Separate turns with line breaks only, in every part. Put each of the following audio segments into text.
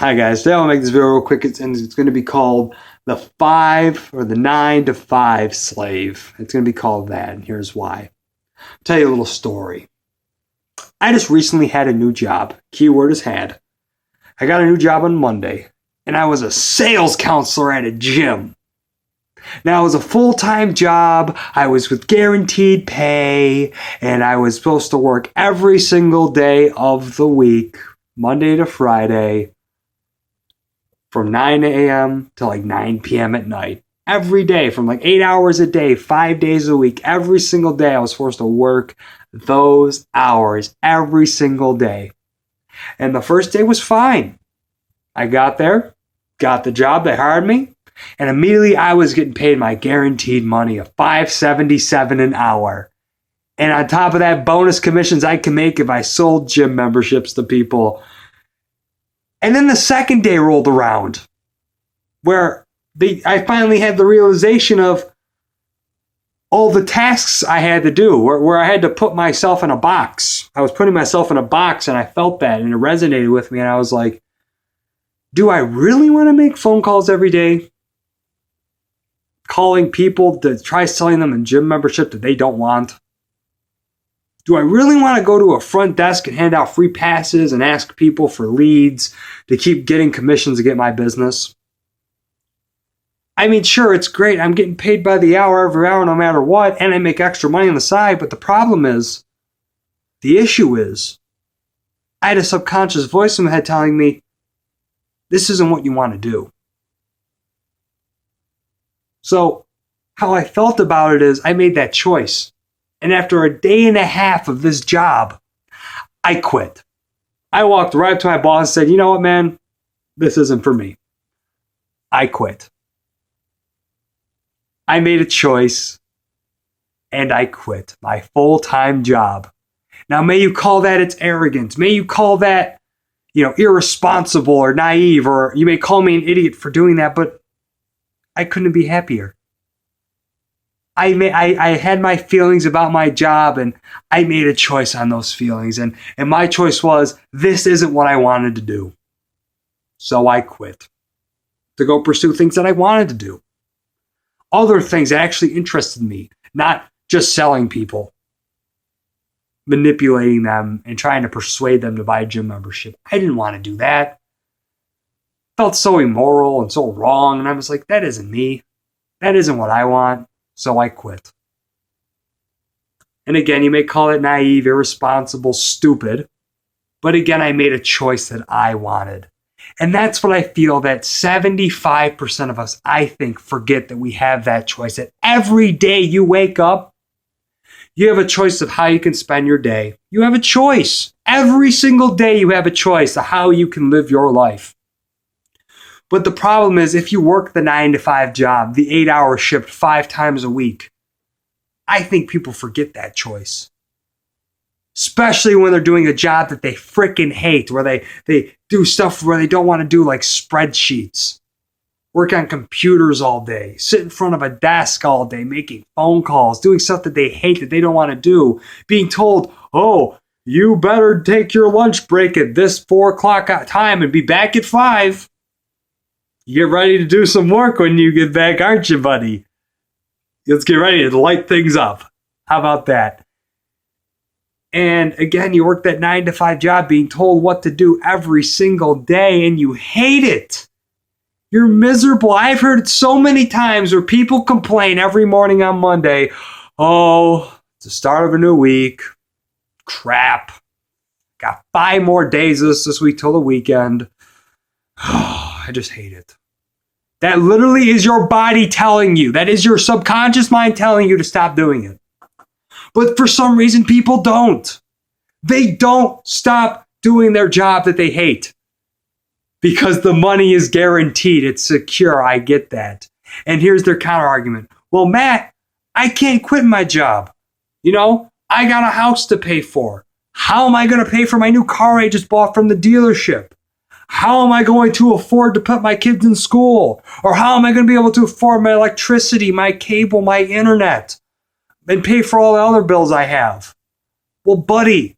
Hi guys, today I'll make this video real quick, it's going to be called the 9 to 5 slave. It's going to be called that, and here's why. I'll tell you a little story. I just recently had a new job. Keyword is had. I got a new job on Monday, and I was a sales counselor at a gym. Now, it was a full-time job. I was with guaranteed pay, and I was supposed to work every single day of the week, Monday to Friday, from 9 a.m. to like 9 p.m. at night. Every day, from like 8 hours a day, 5 days a week, every single day I was forced to work those hours every single day. And the first day was fine. I got there, got the job, they hired me, and immediately I was getting paid my guaranteed money of $5.77 an hour. And on top of that, bonus commissions I can make if I sold gym memberships to people. And then the second day rolled around, where I finally had the realization of all the tasks I had to do, where I had to put myself in a box. I was putting myself in a box, and I felt that, and it resonated with me. And I was like, do I really want to make phone calls every day? Calling people to try selling them a gym membership that they don't want? Do I really want to go to a front desk and hand out free passes and ask people for leads to keep getting commissions to get my business? I mean, sure, it's great. I'm getting paid by the hour every hour no matter what, and I make extra money on the side. But the issue is, I had a subconscious voice in my head telling me, this isn't what you want to do. So how I felt about it is I made that choice. And after a day and a half of this job, I quit. I walked right up to my boss and said, you know what, man? This isn't for me. I quit. I made a choice, and I quit my full-time job. Now, may you call that it's arrogance. May you call that, irresponsible or naive, or you may call me an idiot for doing that, but I couldn't be happier. I had my feelings about my job, and I made a choice on those feelings. And my choice was, this isn't what I wanted to do. So I quit to go pursue things that I wanted to do. Other things that actually interested me, not just selling people, manipulating them and trying to persuade them to buy a gym membership. I didn't want to do that. Felt so immoral and so wrong. And I was like, that isn't me. That isn't what I want. So I quit. And again, you may call it naive, irresponsible, stupid. But again, I made a choice that I wanted. And that's what I feel that 75% of us, I think, forget that we have that choice. That every day you wake up, you have a choice of how you can spend your day. You have a choice. Every single day you have a choice of how you can live your life. But the problem is, if you work the 9 to 5 job, the 8-hour shift 5 times a week, I think people forget that choice. Especially when they're doing a job that they freaking hate, where they do stuff where they don't want to do, like spreadsheets, work on computers all day, sit in front of a desk all day, making phone calls, doing stuff that they hate, that they don't want to do, being told, oh, you better take your lunch break at this 4 o'clock time and be back at 5. You get ready to do some work when you get back, aren't you, buddy? Let's get ready to light things up. How about that? And again, you work that 9 to 5 job being told what to do every single day, and you hate it. You're miserable. I've heard it so many times where people complain every morning on Monday, oh, it's the start of a new week. Crap. Got 5 more days this week till the weekend. I just hate it. That literally is your body telling you. That is your subconscious mind telling you to stop doing it. But for some reason, people don't. They don't stop doing their job that they hate. Because the money is guaranteed. It's secure. I get that. And here's their counter argument. Well, Matt, I can't quit my job. I got a house to pay for. How am I going to pay for my new car I just bought from the dealership? How am I going to afford to put my kids in school? Or how am I going to be able to afford my electricity, my cable, my internet, and pay for all the other bills I have? Well, buddy,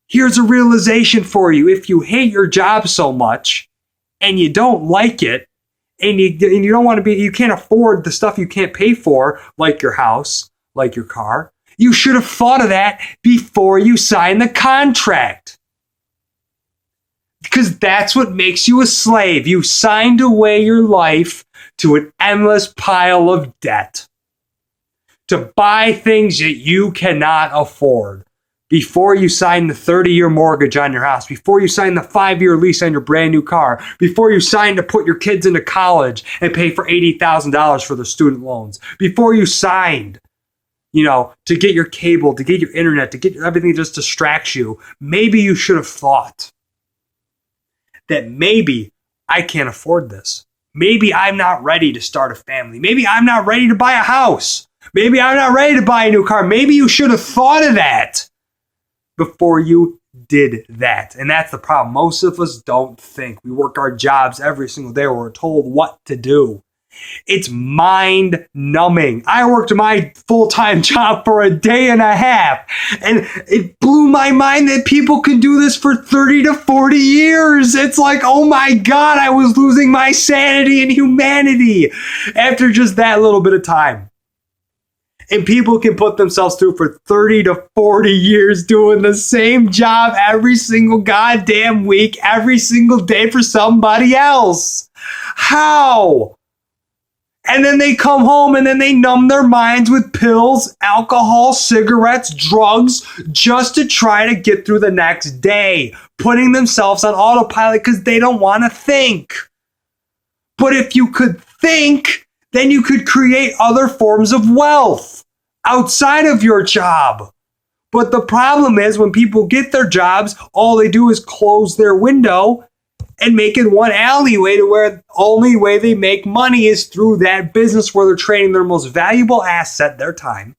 here's a realization for you. If you hate your job so much and you don't like it, and you don't want to be, you can't afford the stuff you can't pay for, like your house, like your car, you should have thought of that before you signed the contract. Because that's what makes you a slave. You signed away your life to an endless pile of debt to buy things that you cannot afford. Before you sign the 30-year mortgage on your house, before you sign the 5-year lease on your brand new car, before you sign to put your kids into college and pay for $80,000 for the student loans, before you signed, to get your cable, to get your internet, to get everything that just distracts you, maybe you should have thought that maybe I can't afford this. Maybe I'm not ready to start a family. Maybe I'm not ready to buy a house. Maybe I'm not ready to buy a new car. Maybe you should have thought of that before you did that. And that's the problem. Most of us don't think. We work our jobs every single day. We're told what to do. It's mind numbing. I worked my full-time job for a day and a half, and it blew my mind that people can do this for 30 to 40 years. It's like, oh my God, I was losing my sanity and humanity after just that little bit of time. And people can put themselves through for 30 to 40 years doing the same job every single goddamn week, every single day for somebody else. How? And then they come home and then they numb their minds with pills, alcohol, cigarettes, drugs, just to try to get through the next day, putting themselves on autopilot because they don't want to think. But if you could think, then you could create other forms of wealth outside of your job. But the problem is when people get their jobs, all they do is close their window and make it one alleyway to where the only way they make money is through that business where they're trading their most valuable asset, their time,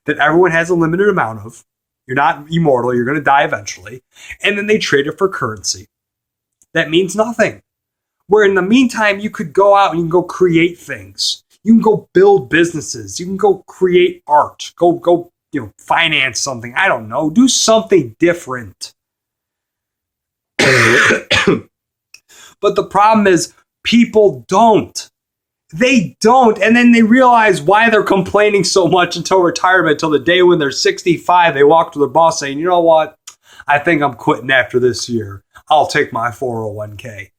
that everyone has a limited amount of. You're not immortal. You're going to die eventually. And then they trade it for currency. That means nothing. Where in the meantime, you could go out and you can go create things. You can go build businesses. You can go create art. Go finance something. I don't know. Do something different. But the problem is people don't. They don't. And then they realize why they're complaining so much until retirement, until the day when they're 65, they walk to their boss saying, you know what? I think I'm quitting after this year. I'll take my 401k.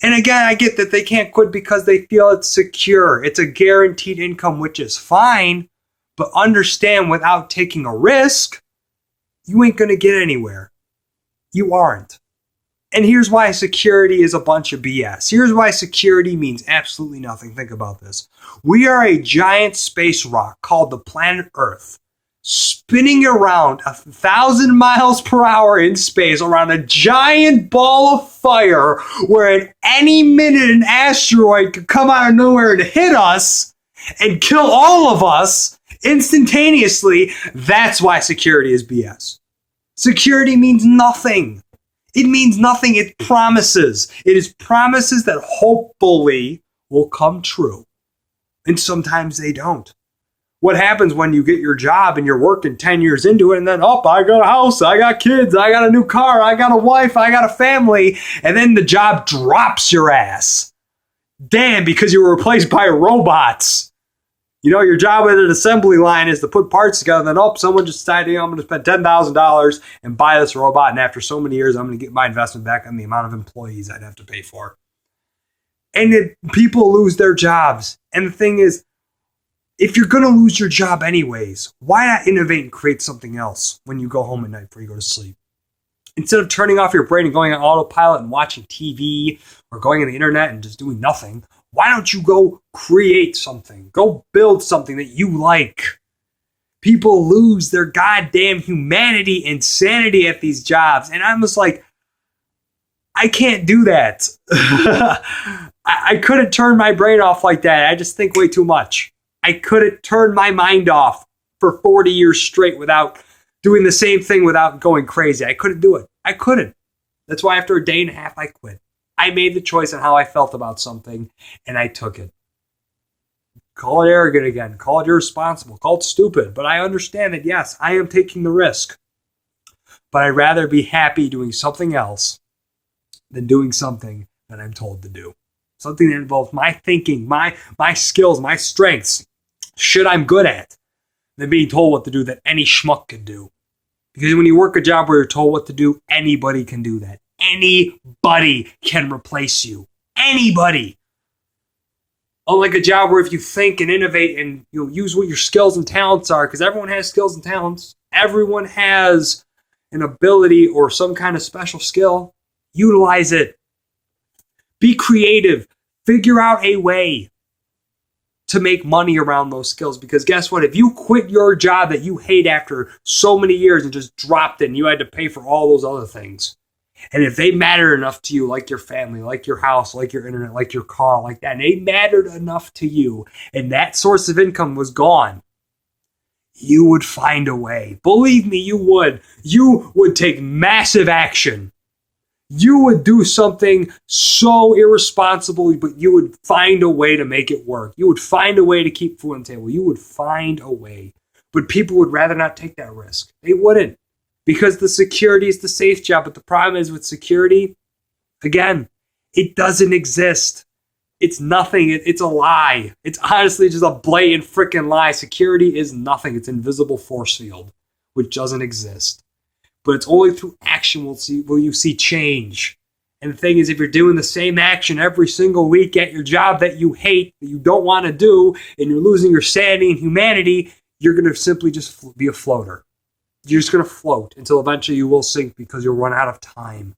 And again, I get that they can't quit because they feel it's secure. It's a guaranteed income, which is fine. But understand, without taking a risk, you ain't going to get anywhere. You aren't. And here's why security is a bunch of BS. Here's why security means absolutely nothing. Think about this. We are a giant space rock called the planet Earth, spinning around 1,000 miles per hour in space around a giant ball of fire where at any minute an asteroid could come out of nowhere and hit us and kill all of us instantaneously. That's why security is BS. Security means nothing. It means nothing. It promises. It is promises that hopefully will come true. And sometimes they don't. What happens when you get your job and you're working 10 years into it and then, I got a house, I got kids, I got a new car, I got a wife, I got a family, and then the job drops your ass. Damn, because you were replaced by robots. Your job at an assembly line is to put parts together, and then, someone just decided, I'm going to spend $10,000 and buy this robot, and after so many years, I'm going to get my investment back on the amount of employees I'd have to pay for. And people lose their jobs. And the thing is, if you're going to lose your job anyways, why not innovate and create something else when you go home at night before you go to sleep? Instead of turning off your brain and going on autopilot and watching TV or going on the internet and just doing nothing, why don't you go create something? Go build something that you like. People lose their goddamn humanity and sanity at these jobs. And I'm just like, I can't do that. I couldn't turn my brain off like that. I just think way too much. I couldn't turn my mind off for 40 years straight without doing the same thing without going crazy. I couldn't do it. I couldn't. That's why after a day and a half, I quit. I made the choice on how I felt about something, and I took it. Call it arrogant again. Call it irresponsible. Call it stupid. But I understand that, yes, I am taking the risk. But I'd rather be happy doing something else than doing something that I'm told to do. Something that involves my thinking, my skills, my strengths, shit I'm good at, than being told what to do that any schmuck could do. Because when you work a job where you're told what to do, anybody can do that. Anybody can replace you. Anybody. Unlike a job where if you think and innovate and use what your skills and talents are, because everyone has skills and talents. Everyone has an ability or some kind of special skill. Utilize it. Be creative. Figure out a way to make money around those skills. Because guess what? If you quit your job that you hate after so many years and just dropped it and you had to pay for all those other things, and if they mattered enough to you, like your family, like your house, like your internet, like your car, like that, and they mattered enough to you, and that source of income was gone, you would find a way. Believe me, you would. You would take massive action. You would do something so irresponsible, but you would find a way to make it work. You would find a way to keep food on the table. You would find a way. But people would rather not take that risk. They wouldn't. Because the security is the safe job. But the problem is with security, again, it doesn't exist. It's nothing. It's a lie. It's honestly just a blatant freaking lie. Security is nothing. It's an invisible force field, which doesn't exist. But it's only through action will you see change. And the thing is, if you're doing the same action every single week at your job that you hate, that you don't want to do, and you're losing your sanity and humanity, you're going to simply just be a floater. You're just going to float until eventually you will sink because you'll run out of time.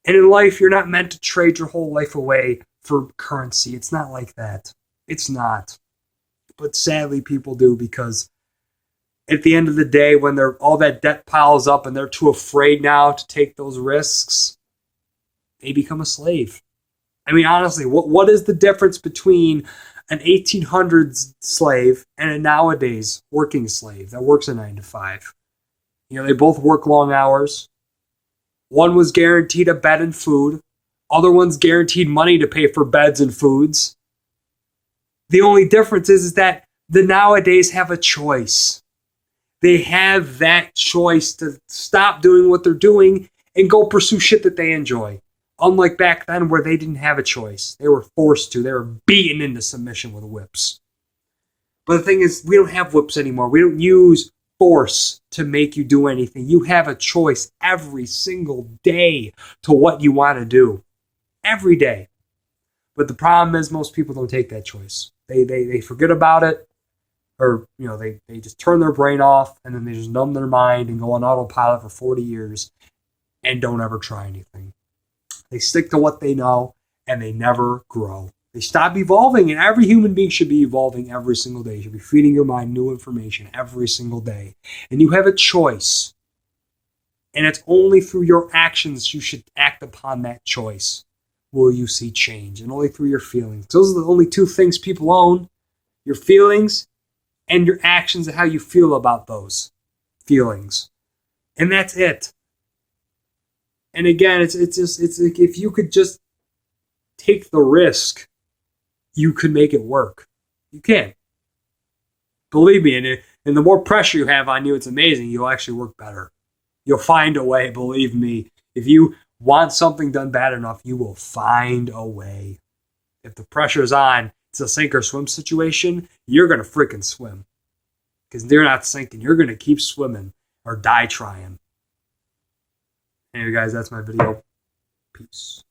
And in life, you're not meant to trade your whole life away for currency. It's not like that. It's not. But sadly, people do, because at the end of the day, when all that debt piles up and they're too afraid now to take those risks, they become a slave. I mean, honestly, what is the difference between an 1800s slave and a nowadays working slave that works a 9 to 5? They both work long hours. One was guaranteed a bed and food. Other one's guaranteed money to pay for beds and foods. The only difference is that the nowadays have a choice. They have that choice to stop doing what they're doing and go pursue shit that they enjoy. Unlike back then where they didn't have a choice. They were forced to. They were beaten into submission with whips. But the thing is, we don't have whips anymore. We don't use force to make you do anything. You have a choice every single day to what you want to do. Every day. But the problem is most people don't take that choice. They forget about it. Or, they just turn their brain off and then they just numb their mind and go on autopilot for 40 years and don't ever try anything. They stick to what they know and they never grow. They stop evolving, and every human being should be evolving every single day. You should be feeding your mind new information every single day. And you have a choice. And it's only through your actions you should act upon that choice will you see change, and only through your feelings. Those are the only two things people own: your feelings and your actions and how you feel about those feelings. And that's it. And again, it's like if you could just take the risk, you could make it work. You can. Believe me, and the more pressure you have on you, it's amazing. You'll actually work better. You'll find a way, believe me. If you want something done bad enough, you will find a way. If the pressure's on, it's a sink or swim situation, you're going to freaking swim. Because they're not sinking. You're going to keep swimming or die trying. Anyway, guys, that's my video. Peace.